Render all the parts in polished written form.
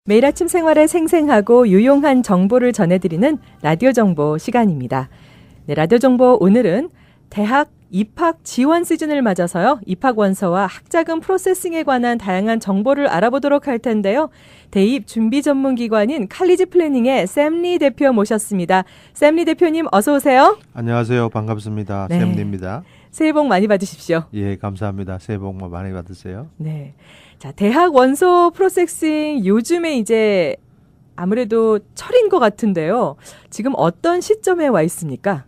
매일 아침 생활에 생생하고 유용한 정보를 전해드리는 라디오 정보 시간입니다. 네, 라디오 정보 오늘은 대학 입학 지원 시즌을 맞아서요. 입학 원서와 학자금 프로세싱에 관한 다양한 정보를 알아보도록 할 텐데요. 대입 준비 전문 기관인 칼리지 플래닝의 샘리 대표 모셨습니다. 샘리 대표님 어서 오세요. 안녕하세요. 반갑습니다. 네. 샘리입니다. 새해 복 많이 받으십시오. 예, 감사합니다. 새해 복 많이 받으세요. 네. 자, 대학 원서 프로세싱 요즘에 이제 아무래도 철인 것 같은데요. 지금 어떤 시점에 와 있습니까?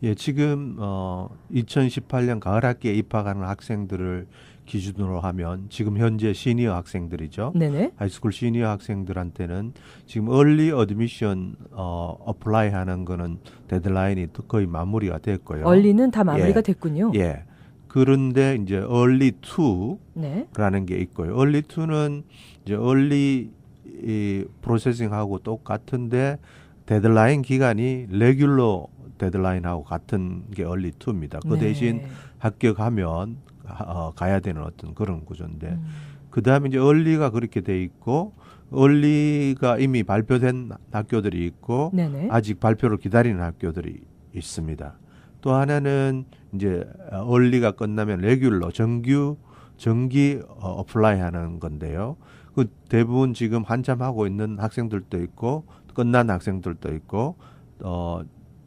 예, 지금 2018년 가을 학기에 입학하는 학생들을 기준으로 하면 지금 현재 시니어 학생들이죠. 네네. 하이스쿨 시니어 학생들한테는 지금 얼리 어드미션 어플라이 하는 거는 데드라인이 거의 마무리가 됐고요. 얼리는 다 마무리가 됐군요. 예. 그런데 이제 얼리 2라는 네. 게 있고요. 얼리 2는 이제 얼리 프로세싱하고 똑같은데 데드라인 기간이 레귤러 데드라인하고 같은 게 얼리 2입니다. 그 네. 대신 합격하면 가야 되는 어떤 그런 구조인데 그 다음에 이제 얼리가 그렇게 돼 있고 얼리가 이미 발표된 학교들이 있고 네네. 아직 발표를 기다리는 학교들이 있습니다. 또 하나는 이제 얼리가 끝나면 레귤러 정기 어플라이 하는 건데요. 그 대부분 지금 한참 하고 있는 학생들도 있고 끝난 학생들도 있고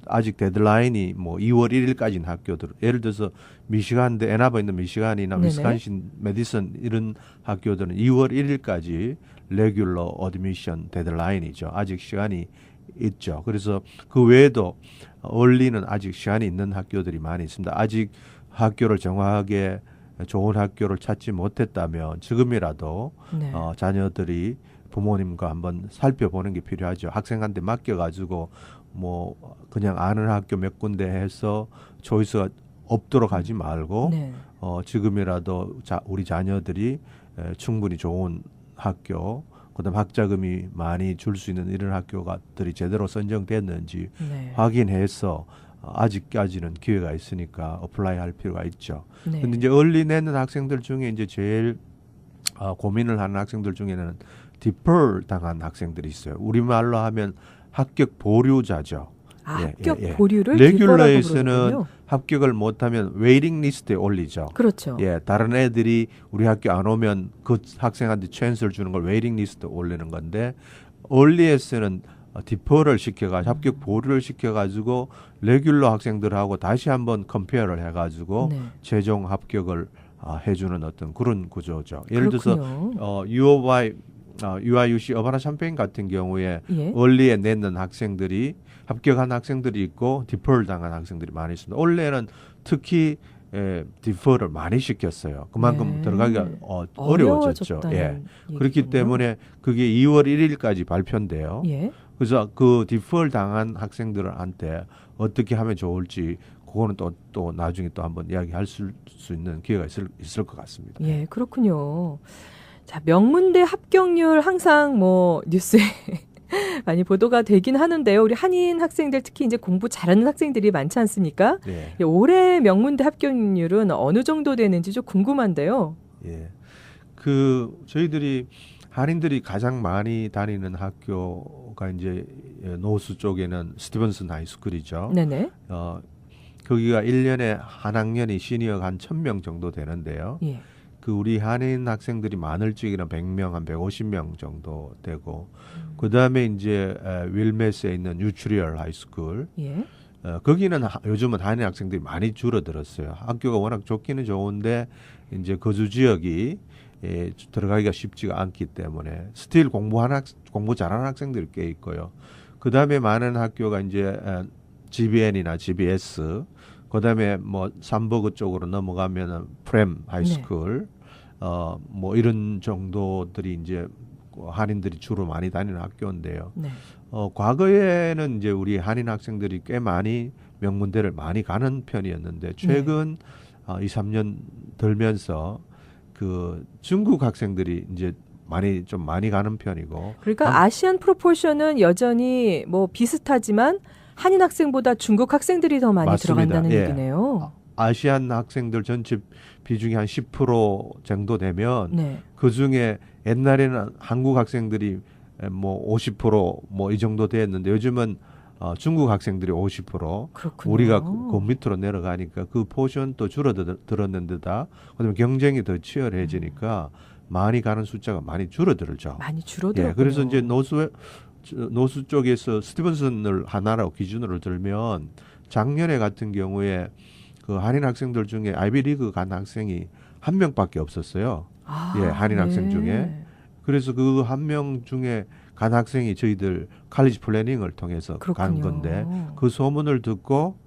아직 데드라인이 뭐 2월 1일까지는 학교들 예를 들어서 미시간대 애나버 있는 미시간이나 네네. 위스콘신 메디슨 이런 학교들은 2월 1일까지 레귤러 어드미션 데드라인이죠. 아직 시간이 있죠. 그래서 그 외에도 얼리는 아직 시간이 있는 학교들이 많이 있습니다. 아직 학교를 정확하게 좋은 학교를 찾지 못했다면 지금이라도 네. 자녀들이 부모님과 한번 살펴보는 게 필요하죠. 학생한테 맡겨가지고 뭐 그냥 아는 학교 몇 군데 해서 초이스가 없도록 하지 말고 네. 지금이라도 우리 자녀들이 충분히 좋은 학교 그다음 학자금이 많이 줄 수 있는 이런 학교들이 제대로 선정됐는지 네. 확인해서 아직까지는 기회가 있으니까 어플라이 할 필요가 있죠. 네. 근데 이제 얼리 내는 학생들 중에 이제 제일 고민을 하는 학생들 중에는 디퍼 당한 학생들이 있어요. 우리말로 하면 합격 보류자죠. 합격 보류를 레귤러에서는 합격을 못하면 웨이팅 리스트에 올리죠. 그렇죠. 예, 다른 애들이 우리 학교 안 오면 그 학생한테 찬스를 주는 걸 웨이팅 리스트에 올리는 건데 얼리에서는 디퍼를 시켜가지고 합격 보류를 시켜가지고 레귤러 학생들하고 다시 한번 컴페어를 해가지고 네. 최종 합격을 해주는 어떤 그런 구조죠. 예를 그렇군요. 들어서 UIUC 어바나 샴페인 같은 경우에 예. 얼리에 내는 학생들이 합격한 학생들이 있고 디퍼를 당한 학생들이 많이 있습니다. 올해는 특히 디퍼를 많이 시켰어요. 그만큼 네. 들어가기가 어려워졌죠. 예. 그렇기 때문에 그게 2월 1일까지 발표인데요. 예. 그래서 그 디퍼를 당한 학생들한테 어떻게 하면 좋을지 그거는 또 나중에 또 한번 이야기할 수 있는 기회가 있을 것 같습니다. 예, 그렇군요. 자, 명문대 합격률 항상 뭐 뉴스에 많이 보도가 되긴 하는데요. 우리 한인 학생들 특히 이제 공부 잘하는 학생들이 많지 않습니까? 네. 올해 명문대 합격률은 어느 정도 되는지 좀 궁금한데요. 예. 저희들이 한인들이 가장 많이 다니는 학교가 이제 노스 쪽에는 스티븐슨 하이스쿨이죠. 네네. 거기가 1년에 한 학년이 시니어가 한 1,000명 정도 되는데요. 예. 그 우리 한인 학생들이 많을 적에는 100명, 한 150명 정도 되고 그다음에 이제 윌메스에 있는 뉴트리얼 하이스쿨. 예. 거기는 요즘은 한인 학생들이 많이 줄어들었어요. 학교가 워낙 좋기는 좋은데 이제 거주 지역이 들어가기가 쉽지가 않기 때문에 스틸 공부 잘하는 학생들이 꽤 있고요. 그다음에 많은 학교가 이제 GBN이나 GBS 그다음에 뭐 삼버그 쪽으로 넘어가면은 프렘 하이스쿨 뭐 이런 정도들이 이제 한인들이 주로 많이 다니는 학교인데요. 네. 과거에는 이제 우리 한인 학생들이 꽤 많이 명문대를 많이 가는 편이었는데 최근 2, 3년 들면서 그 중국 학생들이 이제 많이 가는 편이고. 그러니까 아시안 프로포션은 여전히 뭐 비슷하지만 한인 학생보다 중국 학생들이 더 많이 맞습니다. 들어간다는 예. 얘기네요. 아시안 학생들 전체 비중이 한 10% 정도 되면 네. 그중에 옛날에는 한국 학생들이 뭐 50% 이 정도 됐는데 요즘은 중국 학생들이 50% 그렇군요. 우리가 그 밑으로 내려가니까 그 포션도 줄어들었는데다 그다음에 경쟁이 더 치열해지니까 많이 가는 숫자가 많이 줄어들죠. 많이 줄어들었군요. 예, 그래서 이제 노수 쪽에서 스티븐슨을 하나로 기준으로 들면 작년에 같은 경우에 그 한인 학생들 중에 아이비리그 간 학생이 한 명밖에 없었어요. 예, 한인 학생 중에. 그래서 그 한 명 중에 간 학생이 저희들 칼리지 플래닝을 통해서 간 그렇군요. 건데 그 소문을 듣고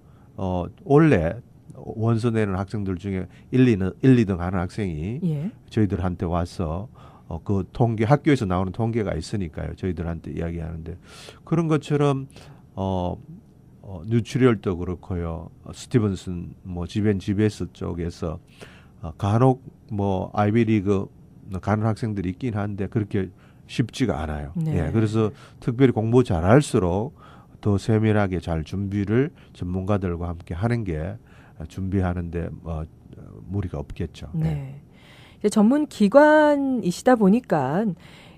원래 원서 내는 학생들 중에 1, 2등 하는 학생이 예. 저희들한테 와서 그 통계 학교에서 나오는 통계가 있으니까요. 저희들한테 이야기하는데 그런 것처럼 뉴트리얼도 그렇고요. 스티븐슨 지벤 GBS 쪽에서 간혹 아이비리그 가는 학생들이 있긴 한데 그렇게 쉽지가 않아요. 네. 예, 그래서 특별히 공부 잘할수록 더 세밀하게 잘 준비를 전문가들과 함께 하는 게 준비하는데 무리가 없겠죠. 네. 예. 이제 전문 기관이시다 보니까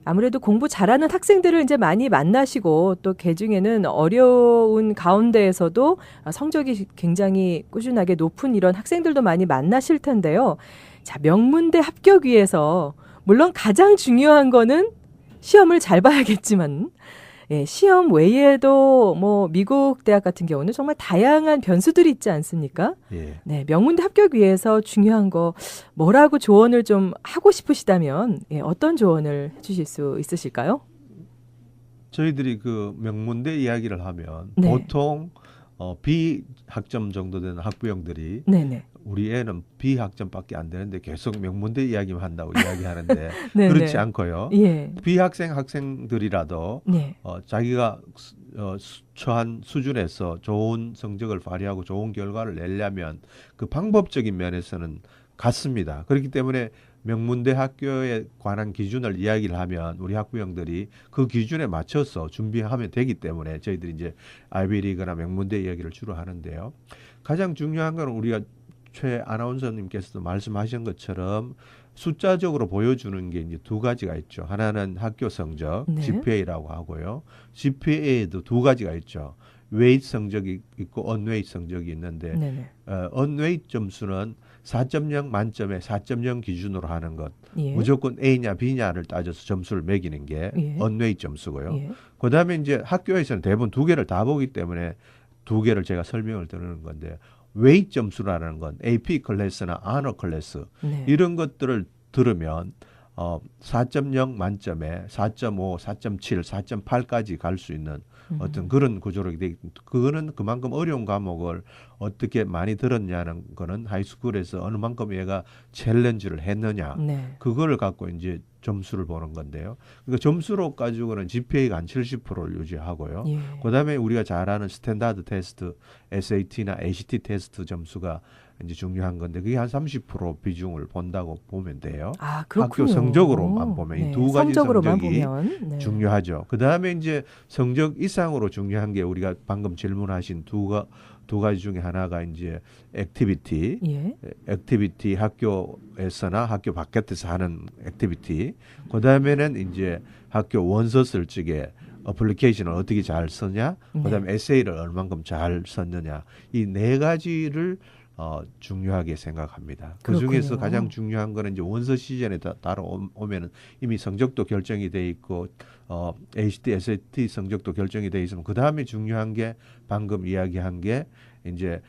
아무래도 공부 잘하는 학생들을 이제 많이 만나시고 또 그중에는 어려운 가운데에서도 성적이 굉장히 꾸준하게 높은 이런 학생들도 많이 만나실 텐데요. 자, 명문대 합격 위해서 물론 가장 중요한 거는 시험을 잘 봐야겠지만 예, 시험 외에도 미국 대학 같은 경우는 정말 다양한 변수들이 있지 않습니까? 예. 네, 명문대 합격 위해서 중요한 거 뭐라고 조언을 좀 하고 싶으시다면 어떤 조언을 해주실 수 있으실까요? 저희들이 그 명문대 이야기를 하면 네. 보통 B학점 정도 되는 학부형들이 네네. 우리 애는 B학점밖에 안 되는데 계속 명문대 이야기만 한다고 이야기하는데 네네. 그렇지 않고요. 예. 학생들이라도 네. 자기가 처한 수준에서 좋은 성적을 발휘하고 좋은 결과를 내려면 그 방법적인 면에서는 같습니다. 그렇기 때문에 명문대 학교에 관한 기준을 이야기를 하면 우리 학부형들이 그 기준에 맞춰서 준비하면 되기 때문에 저희들이 이제 아이비리그나 명문대 이야기를 주로 하는데요. 가장 중요한 건 우리가 최 아나운서님께서도 말씀하신 것처럼 숫자적으로 보여주는 게 이제 두 가지가 있죠. 하나는 학교 성적, 네. GPA라고 하고요. GPA에도 두 가지가 있죠. 웨이트 성적이 있고 언웨이트 성적이 있는데 네네. 언웨이트 점수는 4.0 만점에 4.0 기준으로 하는 것. 예. 무조건 A냐 B냐를 따져서 점수를 매기는 게 예. 언웨이트 점수고요. 예. 그다음에 이제 학교에서는 대부분 두 개를 다 보기 때문에 두 개를 제가 설명을 드리는 건데 웨이트 점수라는 건 AP 클래스나 아너 클래스 네. 이런 것들을 들으면 4.0 만점에 4.5, 4.7, 4.8까지 갈 수 있는 어떤 그런 구조로 돼 그거는 그만큼 어려운 과목을 어떻게 많이 들었냐는 거는 하이스쿨에서 어느 만큼 얘가 챌린지를 했느냐 네. 그거를 갖고 이제 점수를 보는 건데요. 그러니까 점수로 가지고는 GPA가 한 70%를 유지하고요. 예. 그다음에 우리가 잘 아는 스탠다드 테스트, SAT나 ACT 테스트 점수가 이제 중요한 건데 그게 한 30% 비중을 본다고 보면 돼요. 아, 그렇군요. 학교 성적으로만 보면 이 두 가지 성적으로만 성적이 보면 네. 중요하죠. 그다음에 이제 성적 이상으로 중요한 게 우리가 방금 질문하신 두 가지 중에 하나가 이제 액티비티, 예. 액티비티 학교에서나 학교 바깥에서 하는 액티비티. 그다음에는 이제 학교 원서 쓸 적에 어플리케이션을 어떻게 잘 쓰냐, 그다음에 에세이를 얼만큼 잘 썼느냐 이 네 가지를 중요하게 생각합니다. 그 중에서 그렇군요. 가장 중요한 거는 이제 원서 시즌에 따라오면은 이미 성적도 결정이 돼 있고 ACT, SAT 성적도 결정이 돼 있으면 그 다음에 중요한 게 방금 이야기한 게 이제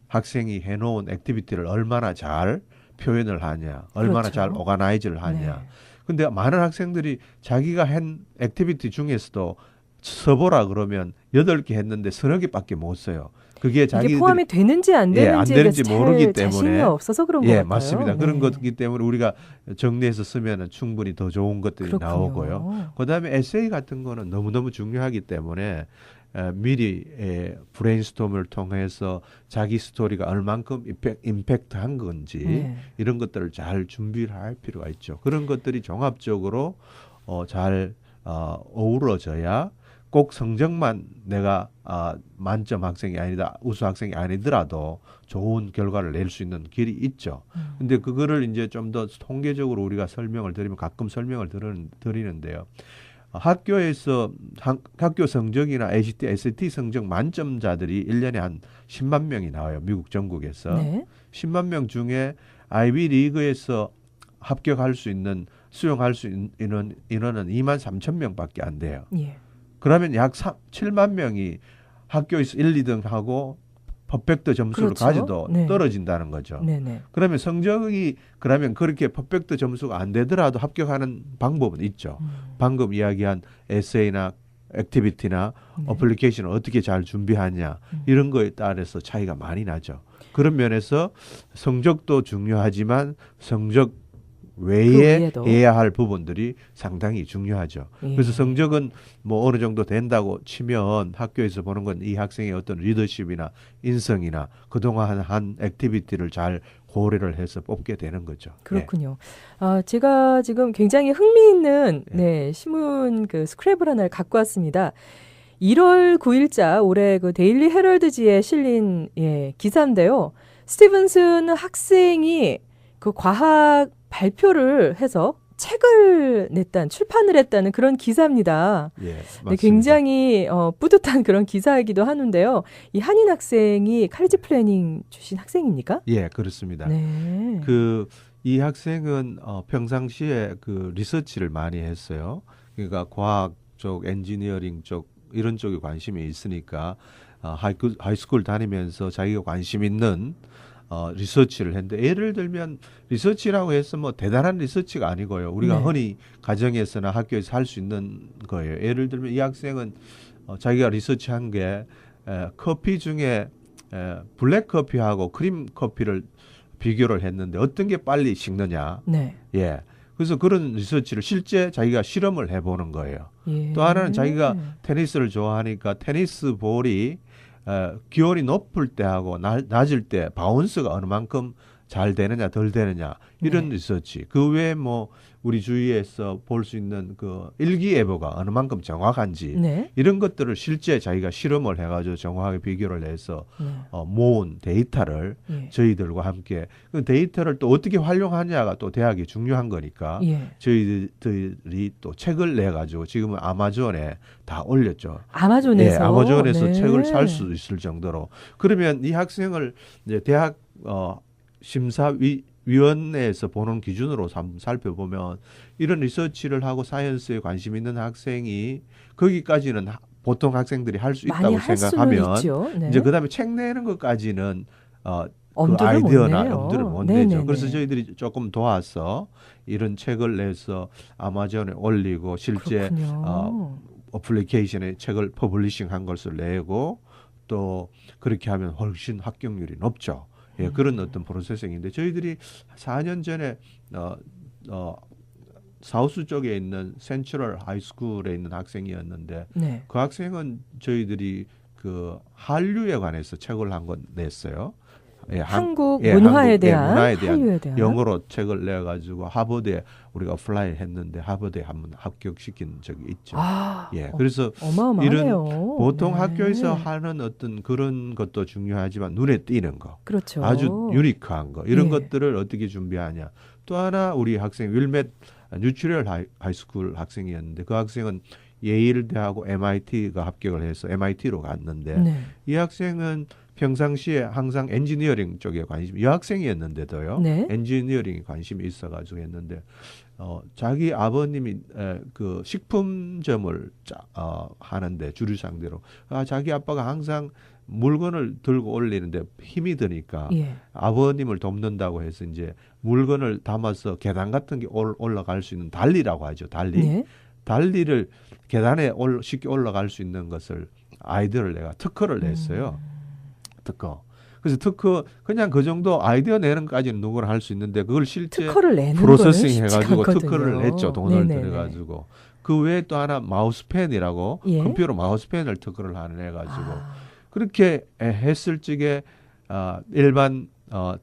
학생이 해놓은 액티비티를 얼마나 잘 표현을 하냐, 얼마나 그렇죠. 잘 오가나이즈를 하냐. 네. 근데 많은 학생들이 자기가 한 액티비티 중에서도 써보라 그러면 8개 했는데 30개밖에 못 써요. 그게 이게 포함이 되는지 안 안 되는지에 되는지 잘 모르기 자신이 때문에 없어서 그런 것 같아요. 맞습니다. 그런 네. 거기 때문에 우리가 정리해서 쓰면은 충분히 더 좋은 것들이 그렇군요. 나오고요. 그다음에 에세이 같은 거는 너무너무 중요하기 때문에 미리 브레인스톰을 통해서 자기 스토리가 얼만큼 임팩트한 건지 네. 이런 것들을 잘 준비를 할 필요가 있죠. 그런 것들이 종합적으로 잘 어우러져야 꼭 성적만 내가 만점 학생이 아니다, 우수 학생이 아니더라도 좋은 결과를 낼 수 있는 길이 있죠. 근데 그거를 이제 좀 더 통계적으로 우리가 설명을 드리면 가끔 설명을 드리는데요. 학교에서 학교 성적이나 ACT, SAT 성적 만점자들이 1년에 한 10만 명이 나와요. 미국 전국에서. 네. 10만 명 중에 아이비 리그에서 합격할 수 있는 수용할 수 있는 인원은 2만 3천 명밖에 안 돼요. 예. 그러면 약 7만 명이 학교에서 1, 2등 하고 퍼펙트 점수를 그렇죠. 가져도 네. 떨어진다는 거죠. 네네. 그러면 성적이 그러면 그렇게 퍼펙트 점수가 안 되더라도 합격하는 방법은 있죠. 방금 이야기한 에세이나 액티비티나 네. 어플리케이션을 어떻게 잘 준비하냐 이런 거에 따라서 차이가 많이 나죠. 그런 면에서 성적도 중요하지만 성적 외에 외에도. 해야 할 부분들이 상당히 중요하죠. 예. 그래서 성적은 뭐 어느 정도 된다고 치면 학교에서 보는 건 이 학생의 어떤 리더십이나 인성이나 그동안 한 액티비티를 잘 고려를 해서 뽑게 되는 거죠. 그렇군요. 제가 지금 굉장히 흥미있는 신문 그 스크랩을 하나를 갖고 왔습니다. 1월 9일자 올해 그 데일리 헤럴드지에 실린 기사인데요. 스티븐슨 학생이 그 과학 발표를 해서 책을 출판을 했다는 그런 기사입니다. 예, 네, 굉장히 뿌듯한 그런 기사이기도 하는데요. 이 한인 학생이 카리지 플래닝 출신 학생입니까? 예, 그렇습니다. 네. 이 학생은 평상시에 그 리서치를 많이 했어요. 그러니까 과학 쪽, 엔지니어링 쪽 이런 쪽에 관심이 있으니까 하이스쿨 다니면서 자기가 관심 있는 리서치를 했는데 예를 들면 리서치라고 해서 뭐 대단한 리서치가 아니고요. 우리가 네. 흔히 가정에서나 학교에서 할 수 있는 거예요. 예를 들면 이 학생은 자기가 리서치한 게 커피 중에 블랙 커피하고 크림 커피를 비교를 했는데 어떤 게 빨리 식느냐. 네. 예. 그래서 그런 리서치를 실제 자기가 실험을 해보는 거예요. 예. 또 하나는 자기가 테니스를 좋아하니까 테니스 볼이 기온이 높을 때하고 낮을 때 바운스가 어느 만큼 잘 되느냐 덜 되느냐 이런 리서치. 그 외에 뭐 우리 주위에서 볼 수 있는 그 일기예보가 어느 만큼 정확한지 이런 것들을 실제 자기가 실험을 해가지고 정확하게 비교를 해서 모은 데이터를 저희들과 함께 그 데이터를 또 어떻게 활용하냐가 또 대학이 중요한 거니까 저희들이 또 책을 내가지고 지금은 아마존에 다 올렸죠. 아마존에서? 예, 아마존에서 책을 살 수 있을 정도로. 그러면 이 학생을 이제 대학 심사위원회에서 보는 기준으로 살펴보면 이런 리서치를 하고 사이언스에 관심 있는 학생이 거기까지는 보통 학생들이 할 수 있다고 생각하면 이제 그다음에 책 내는 것까지는 그 아이디어나 엄두를 못 내죠. 그래서 저희들이 조금 도와서 이런 책을 내서 아마존에 올리고 실제 어플리케이션에 책을 퍼블리싱한 것을 내고 또 그렇게 하면 훨씬 합격률이 높죠. 예, 그런 어떤 프로세싱인데 저희들이 4년 전에 사우스 쪽에 있는 센트럴 하이스쿨에 있는 학생이었는데 그 학생은 저희들이 그 한류에 관해서 책을 한 권 냈어요. 예, 한국 문화에 대한 한류에 대한 영어로 책을 내가지고 하버드에 우리가 어플라이 했는데 하버드에 한번 합격시킨 적이 있죠. 예, 그래서 어마어마하네요. 이런 보통 학교에서 하는 어떤 그런 것도 중요하지만 눈에 띄는 거, 그렇죠. 아주 유니크한 거 이런 것들을 어떻게 준비하냐. 또 하나 우리 학생 윌맷 뉴트럴 하이스쿨 학생이었는데 그 학생은 예일 대하고 MIT가 합격을 해서 MIT로 갔는데 이 학생은 평상시에 항상 엔지니어링 쪽에 관심이 여학생이었는데도요. 엔지니어링에 관심이 있어가지고 했는데 자기 아버님이 그 식품점을 하는데 주류 상대로 자기 아빠가 항상 물건을 들고 올리는데 힘이 드니까 아버님을 돕는다고 해서 이제 물건을 담아서 계단 같은 게 올라갈 수 있는 달리라고 하죠. 달리를 계단에 쉽게 올라갈 수 있는 것을 아이디어를 내가 특허를 냈어요. 특허. 그래서 특허 그냥 그 정도 아이디어 내는 까지는 누구나 할 수 있는데 그걸 실제 특허를 내는 프로세싱 해가지고 특허를 냈죠. 돈을 들여가지고. 그 외에 또 하나 마우스펜이라고 컴퓨터 마우스펜을 특허를 하는 해가지고 그렇게 했을 적에 일반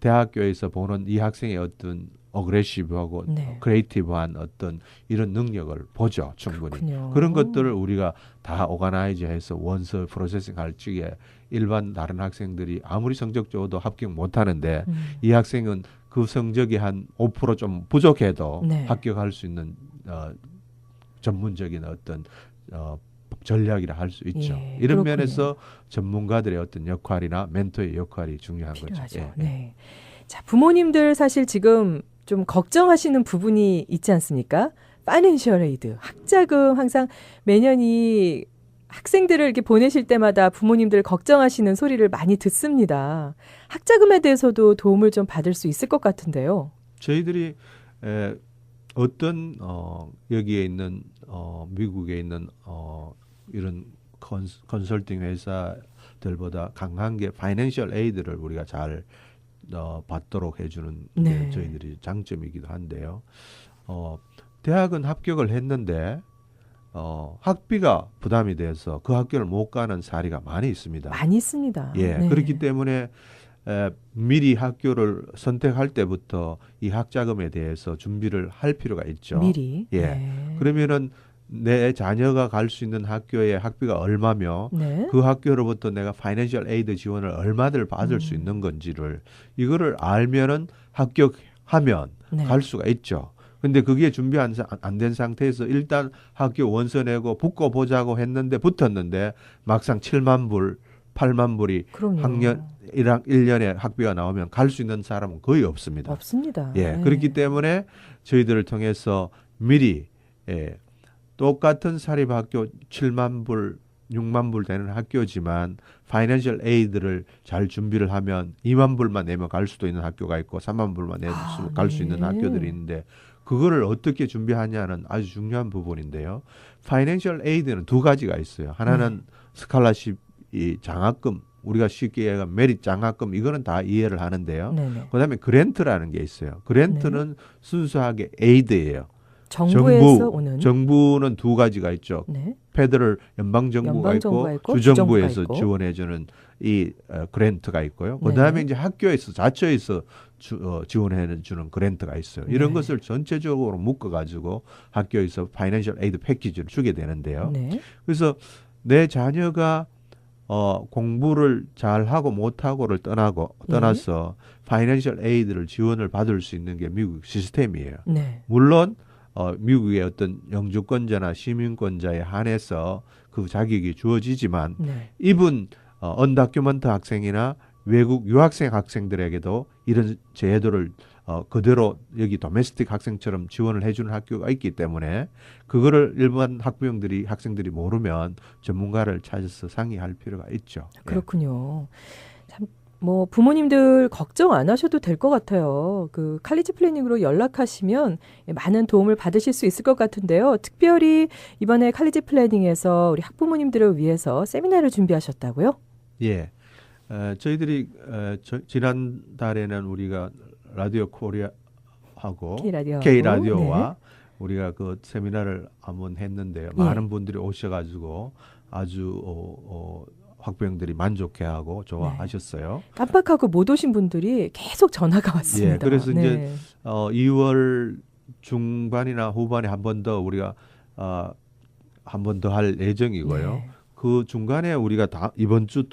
대학교에서 보는 이 학생의 어떤 어그레시브하고 크리에이티브한 어떤 이런 능력을 보죠. 충분히. 그런 것들을 우리가 다 오가나이즈해서 원서 프로세싱 할 적에 일반 다른 학생들이 아무리 성적 좋아도 합격 못하는데 이 학생은 그 성적이 한 5% 좀 부족해도 합격할 수 있는 전문적인 어떤 전략이라 할 수 있죠. 예, 이런 그렇군요. 면에서 전문가들의 어떤 역할이나 멘토의 역할이 중요한 필요하죠. 거죠. 예. 네. 자, 부모님들 사실 지금 좀 걱정하시는 부분이 있지 않습니까? 파이낸셜 에이드, 학자금 항상 매년 이 학생들을 이렇게 보내실 때마다 부모님들 걱정하시는 소리를 많이 듣습니다. 학자금에 대해서도 도움을 좀 받을 수 있을 것 같은데요. 저희들이 어떤 여기에 있는 미국에 있는 이런 컨설팅 회사들보다 강한 게 파이낸셜 에이드를 우리가 잘 받도록 해주는 게 네. 저희들이 장점이기도 한데요. 대학은 합격을 했는데 학비가 부담이 돼서 그 학교를 못 가는 사례가 많이 있습니다. 많이 있습니다. 예, 네. 그렇기 때문에 미리 학교를 선택할 때부터 이 학자금에 대해서 준비를 할 필요가 있죠. 미리. 예. 네. 그러면은 내 자녀가 갈 수 있는 학교의 학비가 얼마며 네. 그 학교로부터 내가 파이낸셜 에이드 지원을 얼마를 받을 수 있는 건지를 이거를 알면은 합격하면 네. 갈 수가 있죠. 근데 그게 준비 안 된 상태에서 일단 학교 원서 내고 붙고 보자고 했는데 붙었는데 막상 7만 불, 8만 불이 그럼요. 학년 1년에 학비가 나오면 갈 수 있는 사람은 거의 없습니다. 없습니다. 예, 네. 그렇기 때문에 저희들을 통해서 미리 똑같은 사립학교 7만 불, 6만 불 되는 학교지만 파이낸셜 에이드를 잘 준비를 하면 2만 불만 내면 갈 수도 있는 학교가 있고 3만 불만 내면 갈 수 있는 네. 학교들이 있는데 그거를 어떻게 준비하냐는 아주 중요한 부분인데요. 파이낸셜 에이드는 두 가지가 있어요. 하나는 스칼라십 이 장학금, 우리가 쉽게 얘기하면 메릿 장학금, 이거는 다 이해를 하는데요. 네네. 그다음에 그랜트라는 게 있어요. 그랜트는 순수하게 에이드예요. 정부에서 오는 정부는 두 가지가 있죠. 네. 페더럴 연방정부가 연방정부가 있고 있고 주정부에서 주정부가 있고. 지원해주는 이 그랜트가 있고요. 네. 그다음에 이제 학교에서 자처에서 지원해주는 그랜트가 있어요. 이런 네. 것을 전체적으로 묶어가지고 학교에서 파이낸셜 에이드 패키지를 주게 되는데요. 네. 그래서 내 자녀가 공부를 잘하고 못하고를 떠나서 파이낸셜 에이드를 지원을 받을 수 있는 게 미국 시스템이에요. 네. 물론 미국의 어떤 영주권자나 시민권자에 한해서 그 자격이 주어지지만 네. 이분 언다큐먼트 학생이나 외국 유학생 학생들에게도 이런 제도를 그대로 여기 도메스틱 학생처럼 지원을 해주는 학교가 있기 때문에 그거를 일반 학생들이 모르면 전문가를 찾아서 상의할 필요가 있죠. 그렇군요. 참, 뭐 부모님들 걱정 안 하셔도 될 것 같아요. 그 칼리지 플래닝으로 연락하시면 많은 도움을 받으실 수 있을 것 같은데요. 특별히 이번에 칼리지 플래닝에서 우리 학부모님들을 위해서 세미나를 준비하셨다고요? 예. 저희들이 지난달에는 우리가 라디오 코리아하고 K라디오와 우리가 그 세미나를 한번 했는데요. 예. 많은 분들이 오셔가지고 아주 학부형들이 만족해하고 좋아하셨어요. 깜빡하고 못 오신 분들이 계속 전화가 왔습니다. 예, 그래서 이제 2월 중반이나 후반에 한 번 더 우리가 한 번 더 할 예정이고요. 네. 그 중간에 우리가 이번 주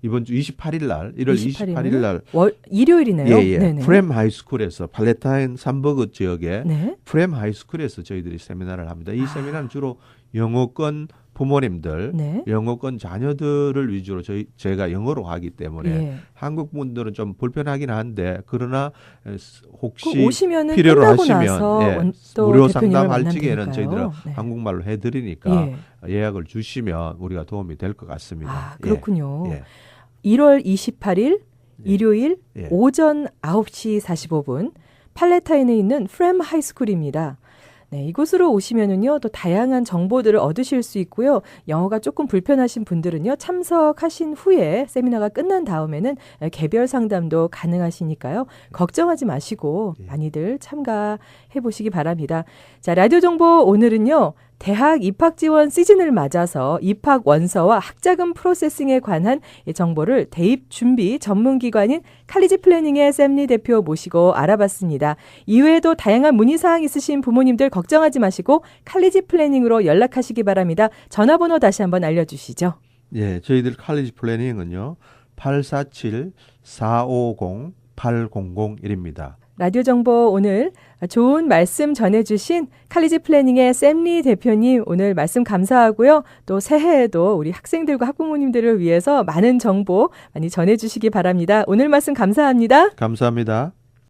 28일 날 1월 28일 날 일요일이네요. 예. 네네. 프렘 하이스쿨에서 팔레타인 삼버그 지역에 네. 프렘 하이스쿨에서 저희들이 세미나를 합니다. 이 세미나는 주로 영어권 부모님들, 네. 영어권 자녀들을 위주로 제가 영어로 하기 때문에 예. 한국 분들은 좀 불편하긴 한데 그러나 혹시 오시면은 필요로 끝나고 하시면 나서 또 무료 대표님을 상담할 만나면 적에는 되니까요. 저희들은 네. 한국말로 해드리니까 예. 예약을 주시면 우리가 도움이 될 것 같습니다. 아, 그렇군요. 예. 1월 28일 일요일 예. 오전 9시 45분 팔레타인에 있는 프렘 하이스쿨입니다. 네, 이곳으로 오시면은요, 또 다양한 정보들을 얻으실 수 있고요. 영어가 조금 불편하신 분들은요, 참석하신 후에 세미나가 끝난 다음에는 개별 상담도 가능하시니까요. 걱정하지 마시고 많이들 참가해 보시기 바랍니다. 자, 라디오 정보 오늘은요, 대학 입학 지원 시즌을 맞아서 입학 원서와 학자금 프로세싱에 관한 정보를 대입 준비 전문기관인 칼리지 플래닝의 샘리 대표 모시고 알아봤습니다. 이외에도 다양한 문의사항 있으신 부모님들 걱정하지 마시고 칼리지 플래닝으로 연락하시기 바랍니다. 전화번호 다시 한번 알려주시죠. 예, 저희들 칼리지 플래닝은요 847-450-8001입니다. 라디오 정보 오늘 좋은 말씀 전해주신 칼리지 플래닝의 샘리 대표님 오늘 말씀 감사하고요. 또 새해에도 우리 학생들과 학부모님들을 위해서 많은 정보 많이 전해주시기 바랍니다. 오늘 말씀 감사합니다. 감사합니다.